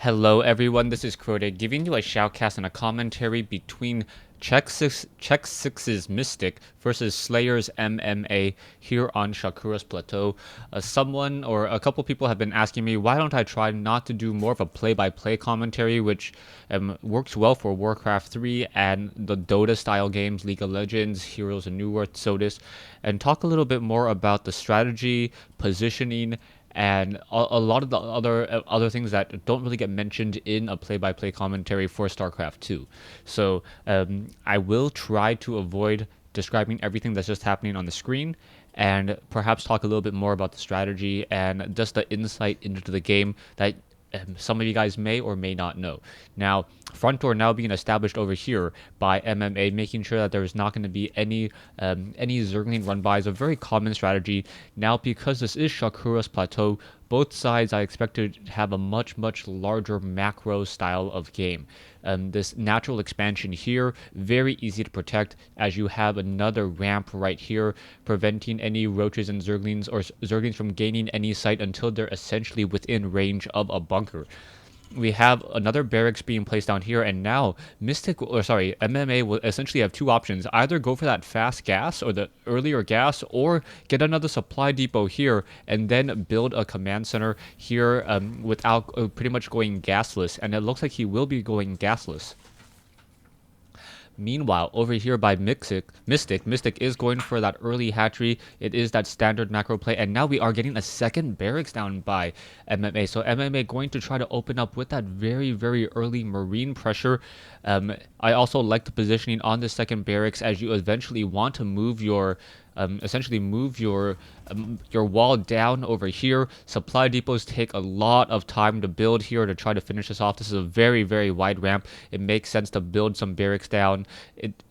Hello everyone, this is Crota giving you a shoutcast and a commentary between Check 6's Mystik versus Slayer's MMA here on Shakuras Plateau. Someone or a couple people have been asking me why don't I try not to do more of a play-by-play commentary, which works well for Warcraft 3 and the Dota style games, League of Legends, Heroes of New Earth, Sodus, and talk a little bit more about the strategy, positioning, and a lot of the other things that don't really get mentioned in a play-by-play commentary for StarCraft 2. So I will try to avoid describing everything that's just happening on the screen, and perhaps talk a little bit more about the strategy and just the insight into the game that some of you guys may or may not know. Now, front door now being established over here by MMA, making sure that there is not going to be any Zergling run by is a very common strategy. Now, because this is Shakuras Plateau, both sides I expect to have a much larger macro style of game. This natural expansion here, very easy to protect as you have another ramp right here, preventing any roaches and Zerglings or Zerglings from gaining any sight until they're essentially within range of a bunker. We have another barracks being placed down here, and now MMA will essentially have two options: either go for that fast gas or the earlier gas, or get another supply depot here and then build a command center here without pretty much going gasless. And it looks like he will be going gasless. Meanwhile, over here by Mystik is going for that early hatchery. It is that standard macro play, and now we are getting a second barracks down by MMA. So MMA going to try to open up with that very early marine pressure. I also like the positioning on the second barracks as you eventually want to move your essentially move your wall down over here. Supply depots take a lot of time to build here to try to finish this off. This is a very wide ramp. It makes sense to build some barracks down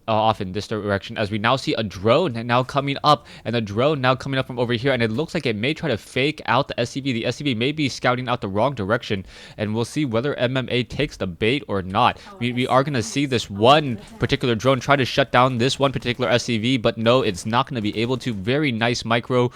off in this direction, as we now see a drone now coming up, and a drone now coming up from over here, and it looks like it may try to fake out the SCV. The SCV may be scouting out the wrong direction, and we'll see whether MMA takes the bait or not. We are going to see this one particular drone try to shut down this one particular SCV, but no, it's not going to be able to. Very nice micro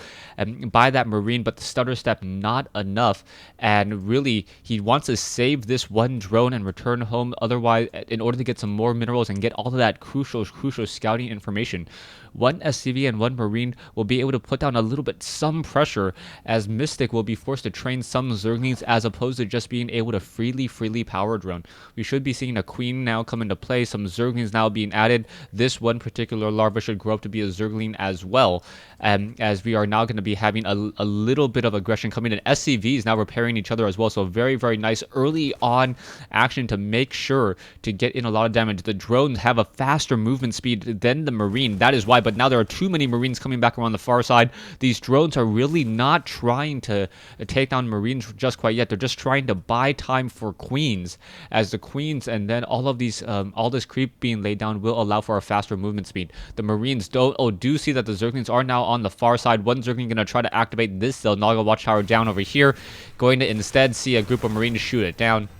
by that Marine, but the stutter step not enough, and really he wants to save this one drone and return home, otherwise in order to get some more minerals and get all of that crucial scouting information. One SCV and one Marine will be able to put down a little bit some pressure, as Mystik will be forced to train some Zerglings as opposed to just being able to freely power drone. We should be seeing a Queen now come into play, some Zerglings now being added. This one particular larva should grow up to be a Zergling as well, as we are now going to be having a little bit of aggression coming in. SCVs now repairing each other as well, so very nice early on action to make sure to get in a lot of damage. The drones have a faster movement speed than the Marine, that is why, but now there are too many Marines coming back around the far side. These drones are really not trying to take down Marines just quite yet. They're just trying to buy time for Queens, as the Queens and then all of these all this creep being laid down will allow for a faster movement speed. The Marines do see that the Zerglings are now on the far side. One Zergling going to try to activate this Naga Watchtower down over here, going to instead see a group of Marines shoot it down.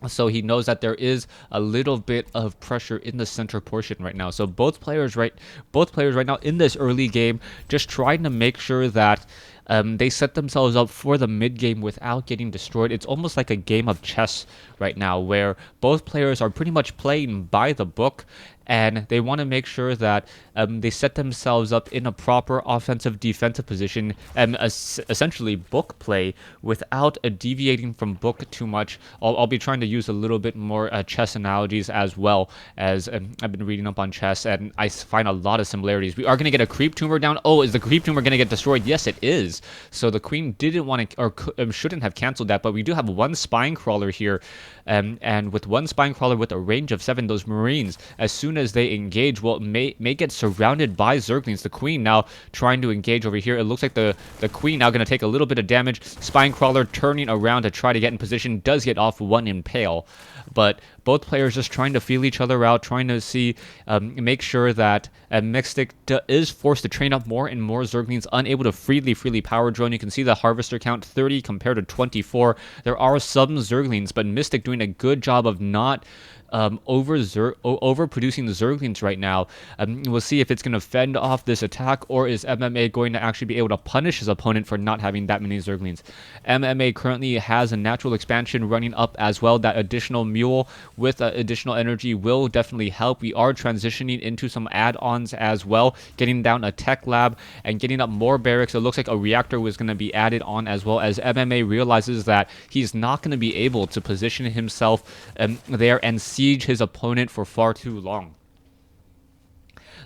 So he knows that there is a little bit of pressure in the center portion right now. So both players right now in this early game just trying to make sure that they set themselves up for the mid game without getting destroyed. It's almost like a game of chess right now, where both players are pretty much playing by the book, and they want to make sure that they set themselves up in a proper offensive defensive position, and essentially book play without deviating from book too much. I'll be trying to use a little bit more chess analogies as well, as I've been reading up on chess, and I find a lot of similarities. We are going to get a creep tumor down. Oh, is the creep tumor going to get destroyed? Yes, it is. So the Queen didn't want to, or shouldn't have canceled that, but we do have one spine crawler here, and with one spine crawler with a range of 7, those Marines, as soon as they engage, well, may get surrounded by Zerglings. The Queen now trying to engage over here. It looks like the Queen now going to take a little bit of damage. Spine crawler turning around to try to get in position, does get off one impale, but Both players just trying to feel each other out, trying to see, make sure that Mystik is forced to train up more and more Zerglings, unable to freely power drone. You can see the harvester count 30 compared to 24. There are some Zerglings, but Mystik doing a good job of not overproducing the Zerglings right now. We'll see if it's going to fend off this attack, or is MMA going to actually be able to punish his opponent for not having that many Zerglings. MMA currently has a natural expansion running up as well. That additional mule with additional energy will definitely help. We are transitioning into some add-ons as well, getting down a tech lab and getting up more barracks. It looks like a reactor was going to be added on, as well as MMA realizes that he's not going to be able to position himself there and siege his opponent for far too long.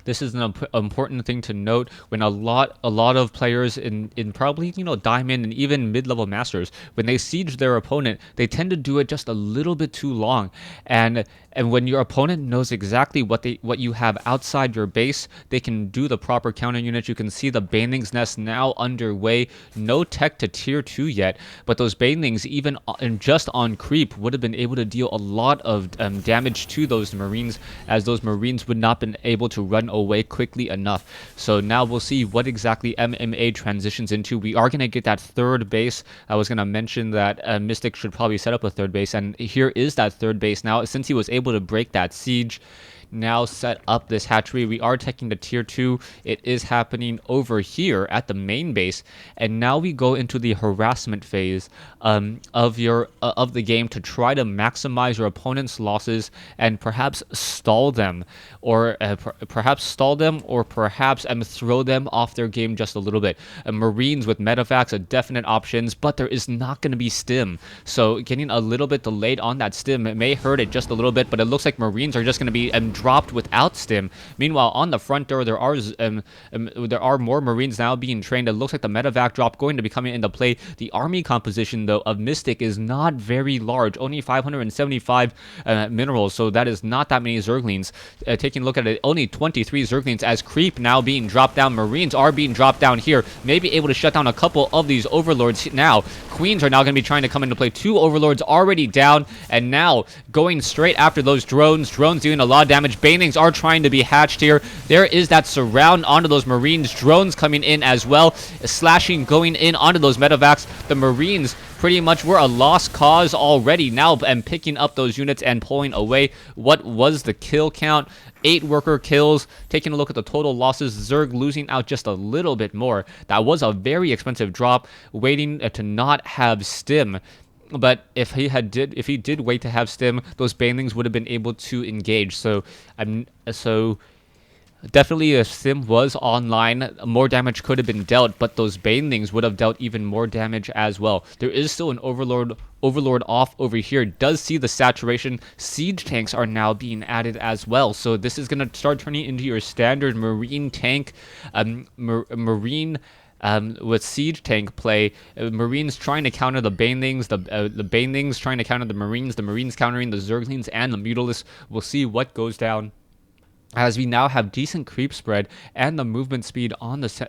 This is an important thing to note when a lot of players in probably, Diamond and even mid-level Masters, when they siege their opponent, they tend to do it just a little bit too long. And when your opponent knows exactly what you have outside your base, they can do the proper counter units. You can see the Baneling's Nest now underway. No tech to tier 2 yet, but those Banelings, even just on creep, would have been able to deal a lot of damage to those Marines, as those Marines would not been able to run away quickly enough. So now we'll see what exactly MMA transitions into. We are going to get that third base. I was going to mention that Mystik should probably set up a third base, and here is that third base now. Since he was able to break that siege, now set up this hatchery. We are taking the tier 2. It is happening over here at the main base, and now we go into the harassment phase of the game to try to maximize your opponent's losses and perhaps stall them, or perhaps throw them off their game just a little bit. Marines with medevacs are definite options, but there is not going to be stim, so getting a little bit delayed on that stim, it may hurt it just a little bit, but it looks like Marines are just going to be dropped without stim. Meanwhile, on the front door, there are more Marines now being trained. It looks like the medevac drop going to be coming into play. The army composition, though, of Mystik is not very large, only 575 minerals, so that is not that many Zerglings. Taking a look at it, only 23 Zerglings, as creep now being dropped down. Marines are being dropped down here, maybe able to shut down a couple of these overlords now. Queens are now going to be trying to come into play. 2 overlords already down, and now going straight after those drones doing a lot of damage. Banelings are trying to be hatched here. There is that surround onto those Marines. Drones coming in as well, slashing going in onto those medevacs. The Marines pretty much were a lost cause already now, and picking up those units and pulling away. What was the kill count? 8 worker kills. Taking a look at the total losses, Zerg losing out just a little bit more. That was a very expensive drop, waiting to not have stim. But if he did wait to have stim, those Banelings would have been able to engage. So definitely, if stim was online, more damage could have been dealt, but those Banelings would have dealt even more damage as well. There is still an overlord off over here. Does see the saturation. Siege tanks are now being added as well, so this is going to start turning into your standard Marine tank, Marine with siege tank play. Marines trying to counter the Banelings, the Banelings trying to counter the Marines countering the Zerglings and the Mutalisks. We'll see what goes down, as we now have decent creep spread and the movement speed on those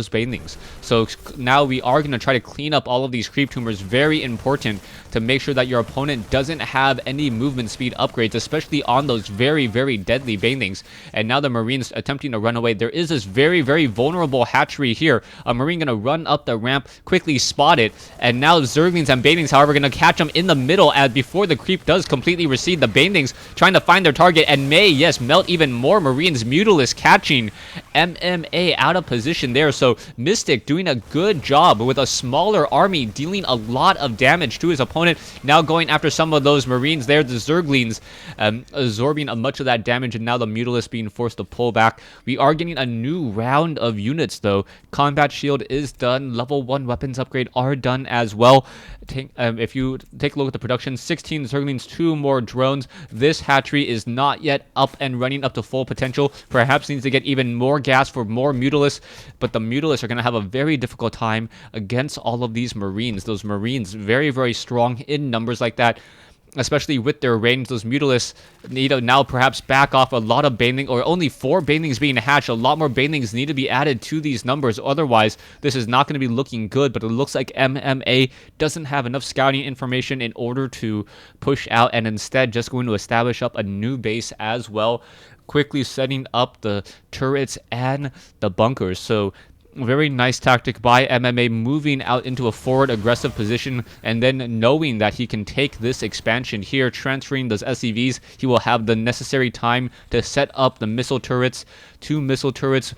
Banelings. So now we are going to try to clean up all of these creep tumors. Very important to make sure that your opponent doesn't have any movement speed upgrades, especially on those very, very deadly Banelings. And now the Marines attempting to run away. There is this very, very vulnerable hatchery here. A Marine going to run up the ramp, quickly spot it, and now Zerglings and Banelings, however, going to catch them in the middle, as before the creep does completely recede. The Banelings trying to find their target and may, yes, melt even more Marines. Mutalisks catching MMA out of position there. So Mystik doing a good job with a smaller army, dealing a lot of damage to his opponent. Now going after some of those Marines there. The Zerglings absorbing much of that damage, and now the Mutalisks being forced to pull back. We are getting a new round of units, though. Combat shield is done. Level 1 weapons upgrade are done as well. If you take a look at the production, 16 Zerglings, 2 more drones. This hatchery is not yet up and running up to full potential. Perhaps needs to get even more gas for more Mutalisks, but the Mutalisks are going to have a very difficult time against all of these Marines. Those Marines very, very strong in numbers like that. especially with their range. Those Mutalisks need to now perhaps back off a lot of banelings, or only 4 banelings being hatched. A lot more banelings need to be added to these numbers. Otherwise, this is not going to be looking good. But it looks like MMA doesn't have enough scouting information in order to push out, and instead just going to establish up a new base as well, quickly setting up the turrets and the bunkers. So very nice tactic by MMA, moving out into a forward aggressive position, and then knowing that he can take this expansion here, transferring those SCVs, he will have the necessary time to set up the missile turrets. 2 missile turrets,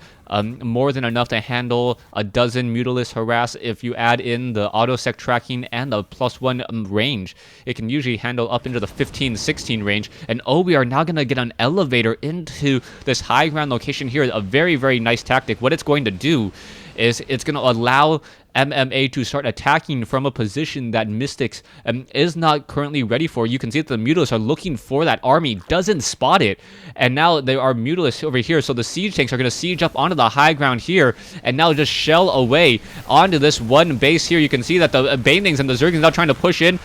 more than enough to handle a dozen Mutalisks harass. If you add in the auto-sec tracking and the +1 range, it can usually handle up into the 15-16 range. And oh, we are now going to get an elevator into this high ground location here. A very, very nice tactic. What it's going to do is it's going to allow MMA to start attacking from a position that Mystik is not currently ready for. You can see that the Mutalisks are looking for that army, doesn't spot it, and now there are Mutalisks over here, so the siege tanks are going to siege up onto the high ground here, and now just shell away onto this one base here. You can see that the Banelings and the Zerglings now trying to push in.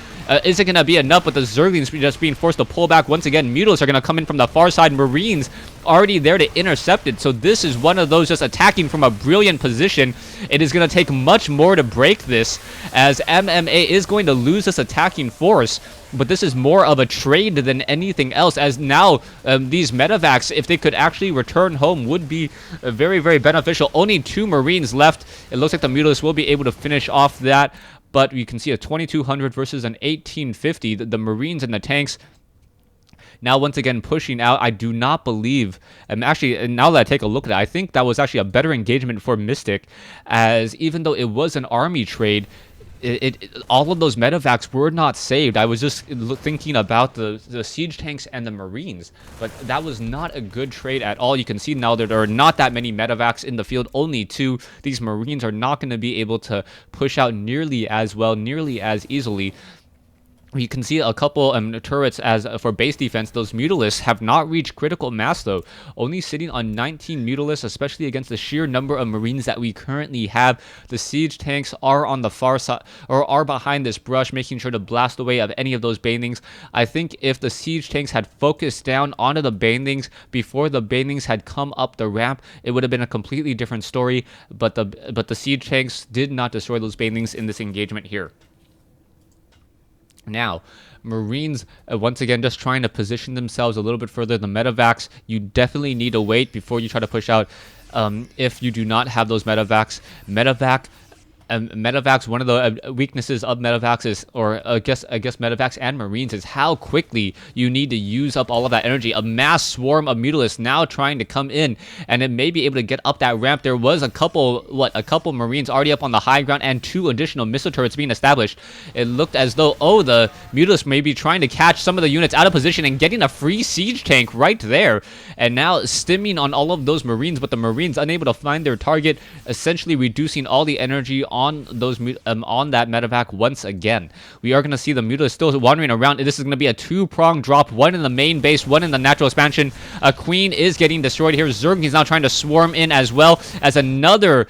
Is it going to be enough with the Zerglings just being forced to pull back? Once again, Mutalisks are going to come in from the far side. Marines already there to intercept it. So this is one of those just attacking from a brilliant position. It is going to take much more to break this, as MMA is going to lose this attacking force. But this is more of a trade than anything else, as now these medevacs, if they could actually return home, would be very, very beneficial. Only 2 Marines left. It looks like the Mutalisks will be able to finish off that. But you can see a 2200 versus an 1850. The Marines and the tanks now once again pushing out. I do not believe, actually now that I take a look at it, I think that was actually a better engagement for Mystik, as even though it was an army trade, all of those medevacs were not saved. I was just thinking about the siege tanks and the Marines, but that was not a good trade at all. You can see now that there are not that many medevacs in the field, only 2. These Marines are not going to be able to push out nearly as well, nearly as easily. You can see a couple turrets as for base defense. Those Mutalisks have not reached critical mass though, only sitting on 19 Mutalisks, especially against the sheer number of Marines that we currently have. The siege tanks are on the far side, or are behind this brush, making sure to blast away of any of those banelings. I think if the siege tanks had focused down onto the banelings before the banelings had come up the ramp, it would have been a completely different story. But the siege tanks did not destroy those banelings in this engagement here. Now, Marines, once again, just trying to position themselves a little bit further. The medevacs, you definitely need to wait before you try to push out. If you do not have those medevacs, medevacs, one of the weaknesses of medevacs is, or I guess medevacs and Marines, is how quickly you need to use up all of that energy. A mass swarm of Mutalisks now trying to come in, and it may be able to get up that ramp. There was a couple Marines already up on the high ground, and 2 additional missile turrets being established. It looked as though, oh, the Mutalisks may be trying to catch some of the units out of position and getting a free siege tank right there, and now stimming on all of those Marines, but the Marines unable to find their target, essentially reducing all the energy on those on that medevac once again. We are going to see the Mutalisks still wandering around. This is going to be a 2-pronged drop, one in the main base, one in the natural expansion. A queen is getting destroyed here. Zerg is now trying to swarm in, as well as another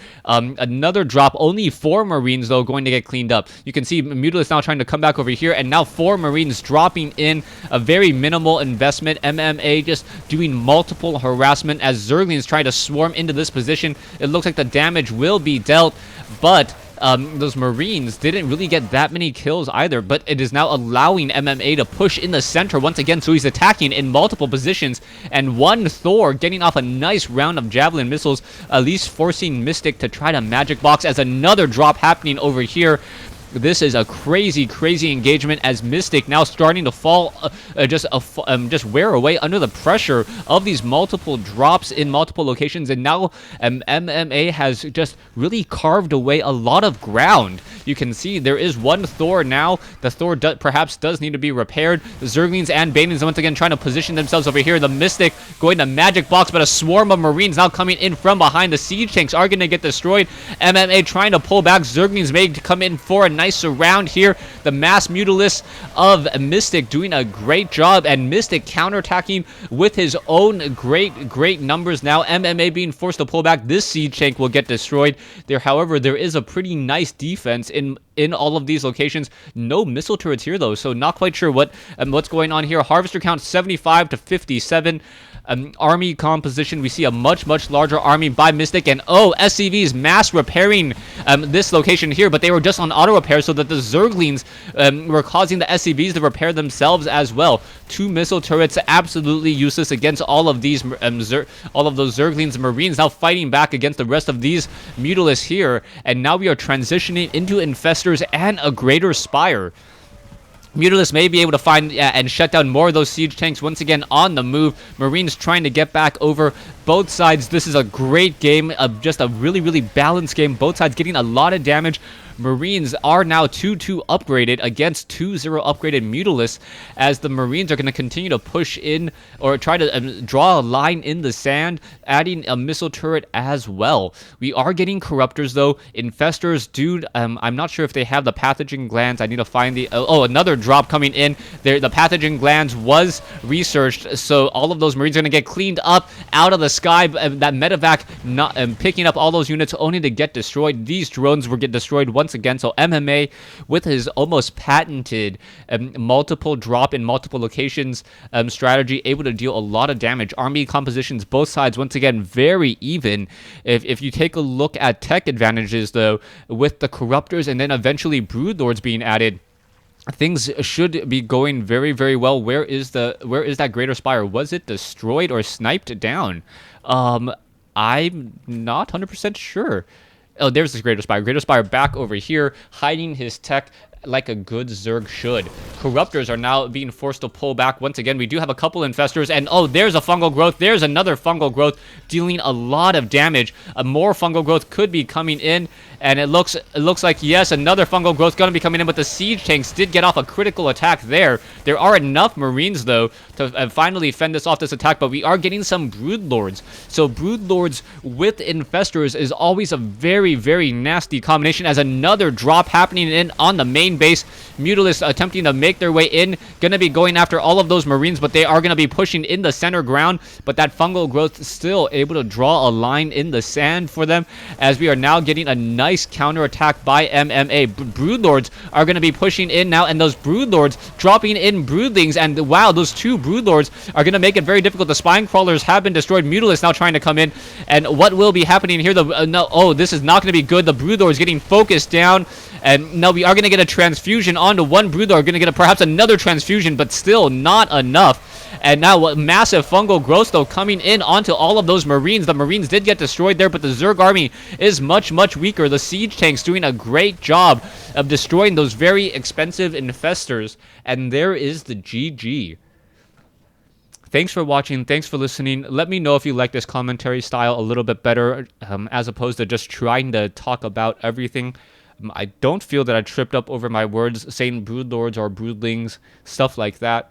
drop. Only 4 Marines though going to get cleaned up. You can see Mutalisks now trying to come back over here, and now 4 Marines dropping in. A very minimal investment. MMA just doing multiple harassment as Zerglings try to swarm into this position. It looks like the damage will be dealt, but those Marines didn't really get that many kills either, but it is now allowing MMA to push in the center once again, so he's attacking in multiple positions, and one Thor getting off a nice round of javelin missiles, at least forcing Mystik to try to magic box, as another drop happening over here. This is a crazy, crazy engagement, as Mystik now starting to fall, just wear away under the pressure of these multiple drops in multiple locations. And now MMA has just really carved away a lot of ground. You can see there is one Thor now. The Thor perhaps does need to be repaired. The Zerglings and Banelings once again trying to position themselves over here. The Mystik going to magic box, but a swarm of Marines now coming in from behind. The siege tanks are going to get destroyed. MMA trying to pull back. Zerglings may come in for a nice surround here. The mass Mutalisks of Mystik doing a great job, and Mystik counterattacking with his own great numbers. Now MMA being forced to pull back. This siege tank will get destroyed there. However, there is a pretty nice defense in in all of these locations. No missile turrets here, though, so not quite sure what's going on here. Harvester count 75 to 57. Army composition, we see a much larger army by Mystik, and SCVs mass repairing this location here, but they were just on auto repair, so that the Zerglings were causing the SCVs to repair themselves as well. 2 missile turrets absolutely useless against all of these all of those Zerglings. Marines now fighting back against the rest of these Mutalisks here, and now we are transitioning into Infestors and a Greater Spire. Mutalisks may be able to find and shut down more of those siege tanks once again on the move. Marines trying to get back over both sides. This is a great game, just a really balanced game. Both sides getting a lot of damage. Marines are now 2-2 upgraded against 2-0 upgraded Mutalisks, as the Marines are going to continue to push in or try to draw a line in the sand, adding a missile turret as well. We are getting Corruptors, though. Infestors, dude, I'm not sure if they have the Pathogen Glands. I need to find the... another drop coming in. The Pathogen Glands was researched, so all of those Marines are going to get cleaned up out of the sky. That medevac not picking up all those units only to get destroyed. These drones will get destroyed once again. So MMA, with his almost patented multiple drop in multiple locations strategy, able to deal a lot of damage. Army compositions, both sides, once again, very even. If you take a look at tech advantages, though, with the Corruptors and then eventually Broodlords being added, things should be going very well. Where is that Greater Spire? Was it destroyed or sniped down? I'm not 100% sure. Oh, there's this Greater Spire. Greater Spire back over here, hiding his tech like a good Zerg should. Corruptors are now being forced to pull back. Once again, we do have a couple Infestors, and there's a Fungal Growth. There's another Fungal Growth dealing a lot of damage. More Fungal Growth could be coming in, and it looks like, yes, another Fungal Growth going to be coming in, but the Siege Tanks did get off a critical attack there. There are enough Marines, though, to finally fend this attack, but we are getting some Broodlords. So Broodlords with Infestors is always a very nasty combination, as another drop happening in on the main base. Mutalisks attempting to make their way in, gonna be going after all of those Marines, but they are gonna be pushing in the center ground. But that Fungal Growth still able to draw a line in the sand for them, as we are now getting a nice counter attack by MMA. Broodlords are gonna be pushing in now, and those Broodlords dropping in Broodlings, and wow, those 2 Broodlords are gonna make it very difficult. The Spine Crawlers have been destroyed. Mutalisks now trying to come in, and what will be happening here? This is not gonna be good. The Broodlords getting focused down. And now we are going to get a transfusion onto one Broodlord. Going to get perhaps another transfusion, but still not enough. And now massive Fungal Growth, though, coming in onto all of those Marines. The Marines did get destroyed there, but the Zerg army is much weaker. The Siege Tanks doing a great job of destroying those very expensive Infestors. And there is the GG. Thanks for watching. Thanks for listening. Let me know if you like this commentary style a little bit better, as opposed to just trying to talk about everything. I don't feel that I tripped up over my words saying Broodlords or Broodlings, stuff like that.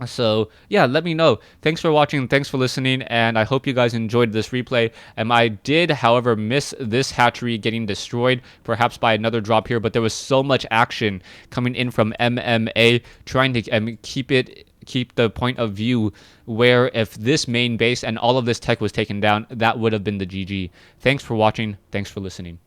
So, yeah, let me know. Thanks for watching. Thanks for listening. And I hope you guys enjoyed this replay. I did, however, miss this hatchery getting destroyed, perhaps by another drop here. But there was so much action coming in from MMA, trying to keep the point of view where if this main base and all of this tech was taken down, that would have been the GG. Thanks for watching. Thanks for listening.